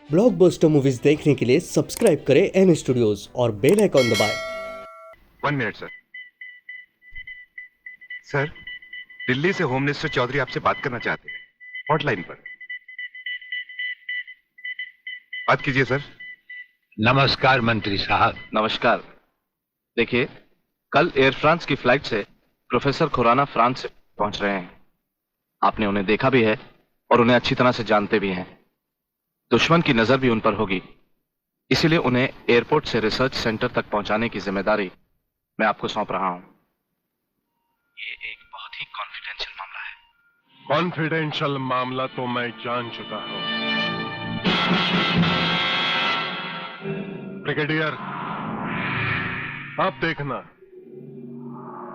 Blockbuster movies देखने के लिए सब्सक्राइब करें एन स्टूडियोज और बेल आइकॉन दबाएं। 1 मिनट सर। सर, दिल्ली से होम मिनिस्टर चौधरी आपसे बात करना चाहते हैं, हॉटलाइन पर। बात कीजिए सर। नमस्कार मंत्री साहब। नमस्कार। देखिए, कल एयर फ्रांस की फ्लाइट से प्रोफेसर खुराना फ्रांस से पहुंच रहे हैं। आपने उन्हें देखा भी है और उन्हें अच्छी तरह से जानते भी हैं। दुश्मन की नजर भी उन पर होगी, इसीलिए उन्हें एयरपोर्ट से रिसर्च सेंटर तक पहुंचाने की जिम्मेदारी मैं आपको सौंप रहा हूं। ये एक बहुत ही कॉन्फिडेंशियल मामला है। कॉन्फिडेंशियल मामला तो मैं जान चुका हूं। ब्रिगेडियर, आप देखना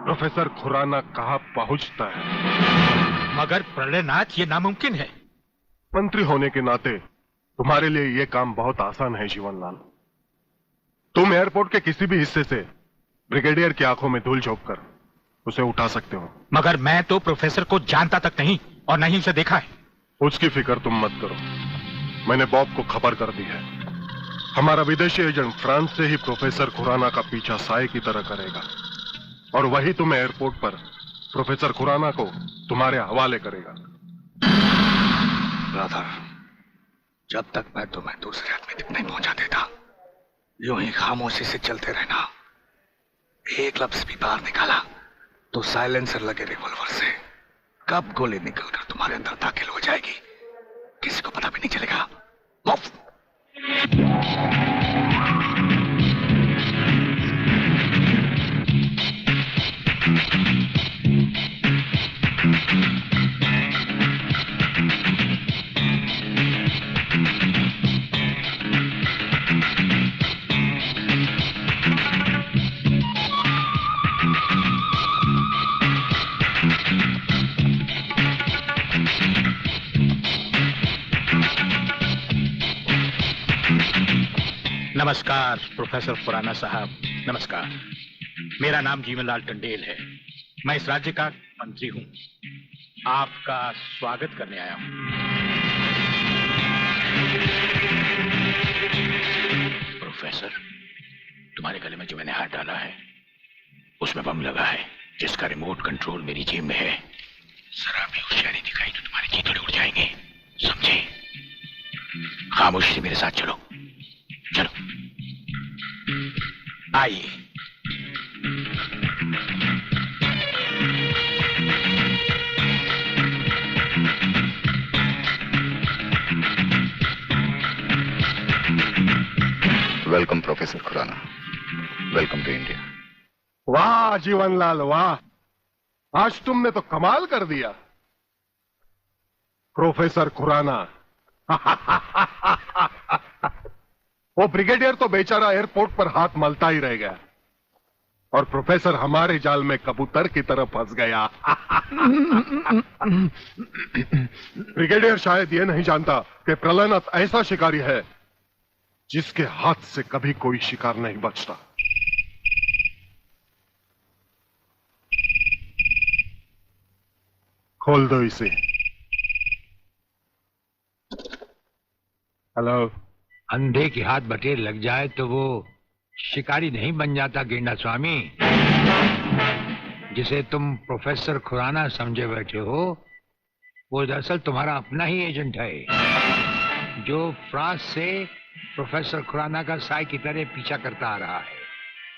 प्रोफेसर खुराना कहां पहुंचता है। मगर प्रलयनाथ, ये नामुमकिन है। मंत्री होने के नाते तुम्हारे लिए यह काम बहुत आसान है जीवनलाल। तुम एयरपोर्ट के किसी भी हिस्से से ब्रिगेडियर की आंखों में धूल झोंककर उसे उठा सकते हो। मगर मैं तो प्रोफेसर को जानता तक नहीं और नहीं उसे देखा है। उसकी फिक्र तुम मत करो, मैंने बॉब को खबर कर दी है। हमारा विदेशी एजेंट फ्रांस से ही प्रोफेसर खुराना का पीछा साए की तरह करेगा और वही तुम्हें एयरपोर्ट पर प्रोफेसर खुराना को तुम्हारे हवाले करेगा। ब्रदर, जब तक मैं तुम्हें दूसरे आदमी तक नहीं पहुंचा देता, यूं ही खामोशी से चलते रहना। एक लफ्ज भी बाहर निकाला तो साइलेंसर लगे रिवॉल्वर से कब गोली निकलकर तुम्हारे अंदर दाखिल हो जाएगी किसी को पता भी नहीं चलेगा। मुफ। नमस्कार प्रोफेसर खुराना साहब, नमस्कार। मेरा नाम जीवनलाल टंडेल है। मैं इस राज्य का मंत्री हूं। आपका स्वागत करने आया हूं। प्रोफेसर, तुम्हारे गले में जो मैंने हाथ डाला है उसमें बम लगा है जिसका रिमोट कंट्रोल मेरी जेब में है। जरा भी होशियारी दिखाई तो तुम्हारे चीथड़े उड़ जाएंगे, समझे? खामोशी से मेरे साथ चलो। चलो आइए। Welcome professor Khurana, welcome to India. वाह जीवनलाल वाह, आज तुमने तो कमाल कर दिया। प्रोफेसर खुराना वो ब्रिगेडियर तो बेचारा एयरपोर्ट पर हाथ मलता ही रह गया और प्रोफेसर हमारे जाल में कबूतर की तरह फंस गया। ब्रिगेडियर शायद ये नहीं जानता कि प्रलयनाथ ऐसा शिकारी है जिसके हाथ से कभी कोई शिकार नहीं बचता। खोल दो इसे। हेलो। अंधे के हाथ बटेर लग जाए तो वो शिकारी नहीं बन जाता गेंडा स्वामी। जिसे तुम प्रोफेसर खुराना समझे बैठे हो वो दरअसल तुम्हारा अपना ही एजेंट है जो फ्रांस से प्रोफेसर खुराना का साई की तरह पीछा करता आ रहा है,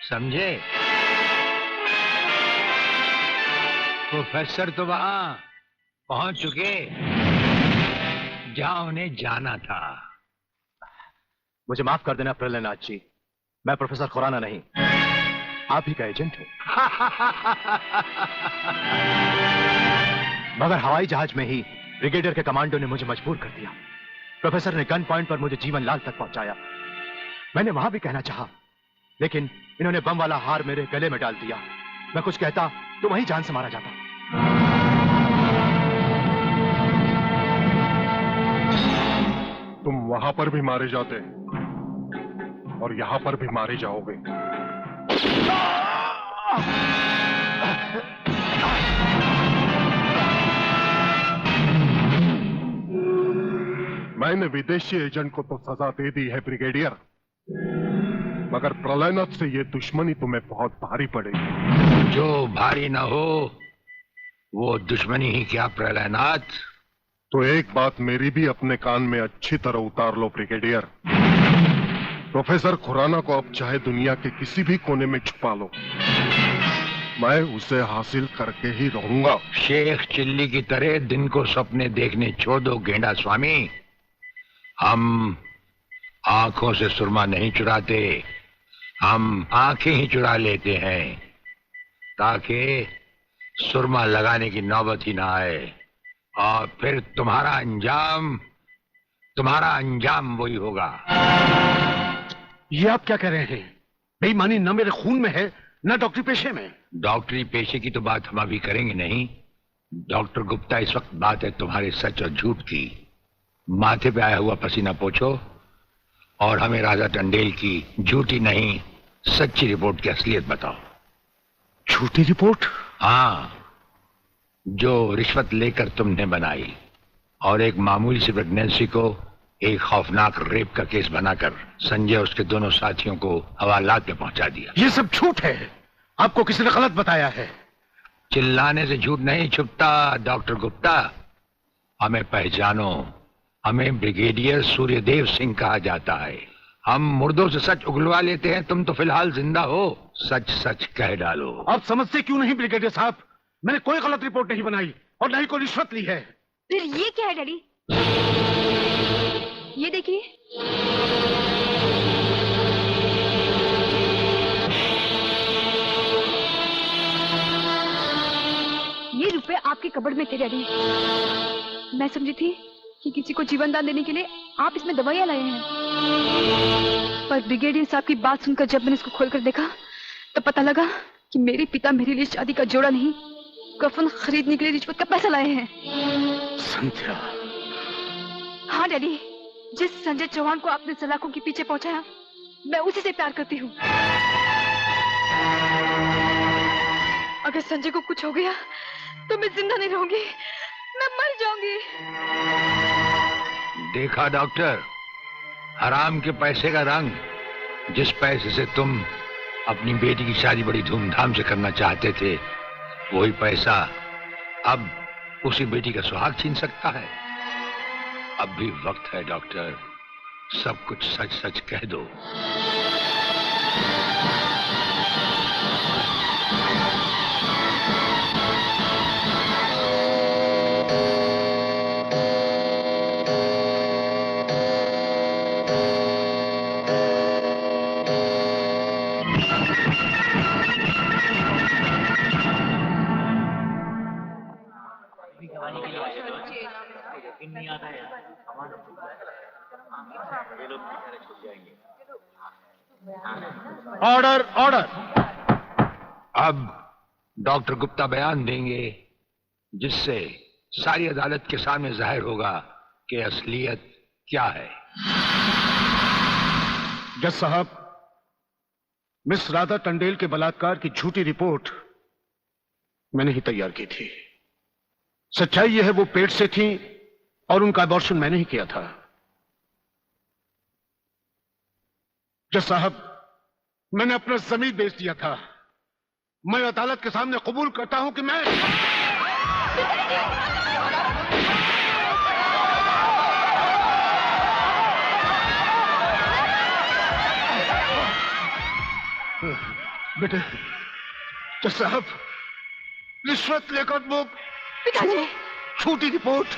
समझे? प्रोफेसर तो वहां पहुंच चुके जहां उन्हें जाना था। मुझे माफ कर देना प्रलयनाथ जी, मैं प्रोफेसर खुराना नहीं, आप ही का एजेंट हूं। मगर हवाई जहाज में ही ब्रिगेडियर के कमांडो ने मुझे मजबूर कर दिया। प्रोफेसर ने गन पॉइंट पर मुझे जीवनलाल तक पहुंचाया। मैंने वहां भी कहना चाहा, लेकिन इन्होंने बम वाला हार मेरे गले में डाल दिया। मैं कुछ कहता तो वहीं जान से मारा जाता। तुम वहां पर भी मारे जाते और यहां पर भी मारे जाओगे। मैंने विदेशी एजेंट को तो सजा दे दी है ब्रिगेडियर, मगर प्रलयनाथ से ये दुश्मनी तुम्हें बहुत भारी पड़ेगी। जो भारी ना हो वो दुश्मनी ही क्या प्रलयनाथ। तो एक बात मेरी भी अपने कान में अच्छी तरह उतार लो ब्रिगेडियर। प्रोफेसर खुराना को अब चाहे दुनिया के किसी भी कोने में छुपा लो, मैं उसे हासिल करके ही रहूंगा। शेख चिल्ली की तरह दिन को सपने देखने छोड़ दो गेंडा स्वामी। हम आंखों से सुरमा नहीं चुराते, हम आंखें ही चुरा लेते हैं ताकि सुरमा लगाने की नौबत ही ना आए, और फिर तुम्हारा अंजाम वही होगा। ये आप क्या कह रहे हैं? बेईमानी न मेरे खून में है न डॉक्टरी पेशे में। डॉक्टरी पेशे की तो बात हम अभी करेंगे नहीं। डॉक्टर गुप्ता, इस वक्त बात है तुम्हारे सच और झूठ की। माथे पे आया हुआ पसीना पोछो और हमें राजा टंडेल की झूठी नहीं सच्ची रिपोर्ट की असलियत बताओ। झूठी रिपोर्ट? हाँ, जो रिश्वत लेकर तुमने बनाई और एक मामूली सी प्रेगनेंसी को एक खौफनाक रेप का केस बनाकर संजय और उसके दोनों साथियों को हवालात में पहुंचा दिया। ये सब झूठ है, आपको किसी ने गलत बताया है। चिल्लाने से झूठ नहीं छुपता डॉक्टर गुप्ता। हमें पहचानो, हमें ब्रिगेडियर सूर्यदेव सिंह कहा जाता है। हम मुर्दों से सच उगलवा लेते हैं, तुम तो फिलहाल जिंदा हो। सच सच कह डालो। आप समझते क्यों नहीं ब्रिगेडियर साहब? मैंने कोई गलत रिपोर्ट नहीं बनाई और न ही कोई रिश्वत ली है। फिर ये क्या है डैडी? ये देखिए, ये रुपए आपके कबर्ड में थे डैडी। मैं समझी थी कि किसी को जीवन दान देने के लिए आप इसमें दवाइयां लाए हैं, पर ब्रिगेडियर साहब की बात सुनकर जब मैंने इसको खोलकर देखा तो पता लगा कि मेरे पिता मेरे लिए शादी का जोड़ा नहीं, कफन खरीदने के लिए रिश्वत का पैसा लाए हैं। संध्या। हाँ डैडी, जिस संजय चौहान को आपने सलाखों के पीछे पहुंचाया, मैं उसी से प्यार करती हूँ। अगर संजय को कुछ हो गया तो मैं जिंदा नहीं रहूंगी, मैं मर जाऊंगी। देखा डॉक्टर, हराम के पैसे का रंग। जिस पैसे से तुम अपनी बेटी की शादी बड़ी धूमधाम से करना चाहते थे, वही पैसा अब उसी बेटी का सुहाग छीन सकता है। अब भी वक्त है डॉक्टर, सब कुछ सच सच कह दो। Order order. अब डॉक्टर गुप्ता बयान देंगे जिससे सारी अदालत के सामने जाहिर होगा कि असलियत क्या है। जज साहब, मिस राधा टंडेल के बलात्कार की झूठी रिपोर्ट मैंने ही तैयार की थी। सच्चाई यह है वो पेट से थी और उनका अबॉर्शन मैंने ही किया था। जज साहब, मैंने अपना जमीन बेच दिया था। मैं अदालत के सामने कबूल करता हूं कि मैं बेटे। जज साहब, रिश्वत लेकर वो पिताजी, झूठी रिपोर्ट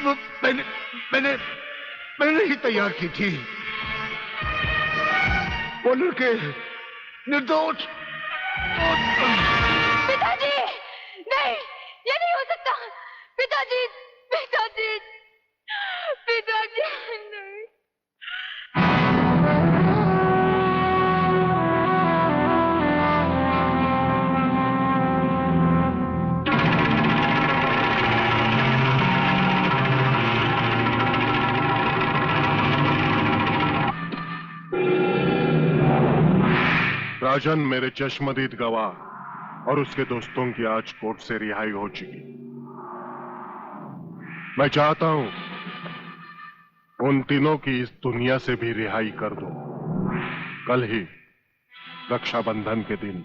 वो मैंने ही तैयार की थी। वो लड़के निर्दोष। पिताजी, नहीं, ये नहीं हो सकता। पिताजी, पिताजी, पिताजी, नहीं। राजन मेरे चश्मदीद गवाह और उसके दोस्तों की आज कोर्ट से रिहाई हो चुकी। मैं चाहता हूं उन तीनों की इस दुनिया से भी रिहाई कर दो। कल ही रक्षाबंधन के दिन